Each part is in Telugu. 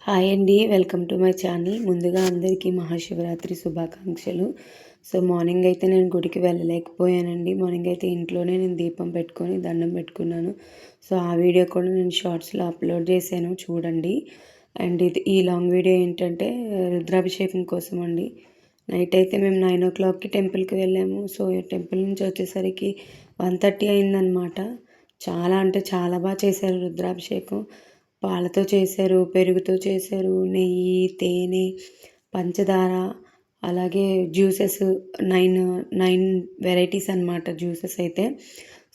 హాయ్ అండి, వెల్కమ్ టు మై ఛానల్. ముందుగా అందరికీ మహాశివరాత్రి శుభాకాంక్షలు. సో మార్నింగ్ అయితే నేను గుడికి వెళ్ళలేకపోయానండి. మార్నింగ్ అయితే ఇంట్లోనే నేను దీపం పెట్టుకొని దండం పెట్టుకున్నాను. సో ఆ వీడియో కూడా నేను షార్ట్స్లో అప్లోడ్ చేశాను, చూడండి. అండ్ ఈ లాంగ్ వీడియో ఏంటంటే రుద్రాభిషేకం కోసం అండి. నైట్ అయితే మేము 9 o'clockకి టెంపుల్కి వెళ్ళాము. సో టెంపుల్ నుంచి వచ్చేసరికి 1:30 అయిందనమాట. చాలా అంటే చాలా బాగా చేశారు రుద్రాభిషేకం. పాలతో చేశారు, పెరుగుతో చేశారు, నెయ్యి, తేనె, పంచదార, అలాగే జ్యూసెస్ 9 వెరైటీస్ అనమాట జ్యూసెస్ అయితే.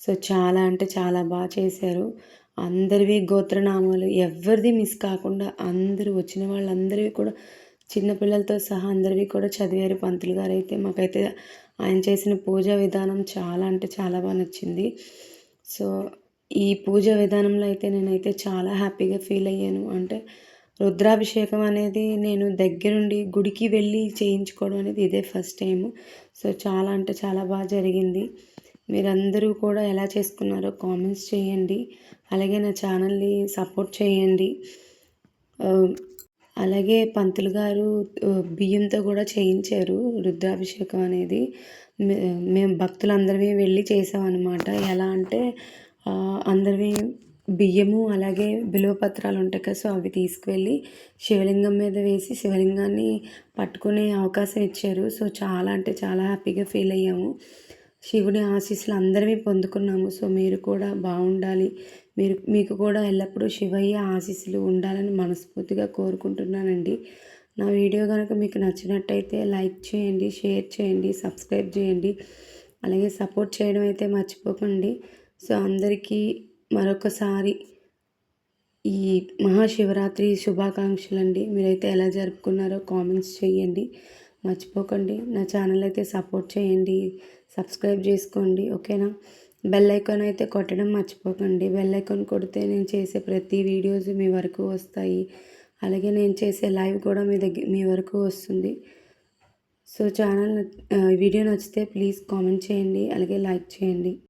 సో చాలా అంటే చాలా బాగా చేశారు. అందరివి గోత్రనామాలు ఎవరిది మిస్ కాకుండా అందరూ వచ్చిన వాళ్ళందరివి కూడా చిన్నపిల్లలతో సహా అందరివి కూడా చదివారు పంతులు గారు అయితే. మాకైతే ఆయన చేసిన పూజా విధానం చాలా అంటే చాలా బాగా నచ్చింది. సో ఈ పూజ విధానంలో అయితే నేనైతే చాలా హ్యాపీగా ఫీల్ అయ్యాను. అంటే రుద్రాభిషేకం అనేది నేను దగ్గరుండి గుడికి వెళ్ళి చేయించుకోవడం అనేది ఇదే ఫస్ట్ టైము. సో చాలా అంటే చాలా బాగా జరిగింది. మీరందరూ కూడా ఎలా చేసుకున్నారో కామెంట్స్ చేయండి. అలాగే నా ఛానల్ని సపోర్ట్ చేయండి. అలాగే పంతులు గారు బియ్యంతో కూడా చేయించారు రుద్రాభిషేకం అనేది. మేము భక్తులందరమే వెళ్ళి చేసామన్నమాట. ఎలా అంటే అందరివి బియ్యము అలాగే బిల్వపత్రాలు ఉంటాయి కదా, సో అవి తీసుకువెళ్ళి శివలింగం మీద వేసి శివలింగాన్ని పట్టుకునే అవకాశం ఇచ్చారు. సో చాలా అంటే చాలా హ్యాపీగా ఫీల్ అయ్యాము. శివుని ఆశీస్సులు అందరివి పొందుకున్నాము. సో మీరు కూడా బాగుండాలి, మీకు కూడా ఎల్లప్పుడూ శివయ్య ఆశీస్సులు ఉండాలని మనస్ఫూర్తిగా కోరుకుంటున్నానండి. నా వీడియో కనుక మీకు నచ్చినట్టయితే లైక్ చేయండి, షేర్ చేయండి, సబ్స్క్రైబ్ చేయండి, అలాగే సపోర్ట్ చేయడం అయితే మర్చిపోకండి. సో అందరికీ మరొకసారి ఈ మహాశివరాత్రి శుభాకాంక్షలు అండి. మీరైతే ఎలా జరుపుకున్నారో కామెంట్స్ చేయండి, మర్చిపోకండి. నా ఛానల్ అయితే సపోర్ట్ చేయండి, సబ్స్క్రైబ్ చేసుకోండి, ఓకేనా. బెల్ ఐకాన్ అయితే కొట్టడం మర్చిపోకండి. బెల్ ఐకాన్ కొడితే నేను చేసే ప్రతి వీడియోస్ మీ వరకు వస్తాయి. అలాగే నేను చేసే లైవ్ కూడా మీ వరకు వస్తుంది. సో వీడియో నచ్చితే ప్లీజ్ కామెంట్ చేయండి, అలాగే లైక్ చేయండి.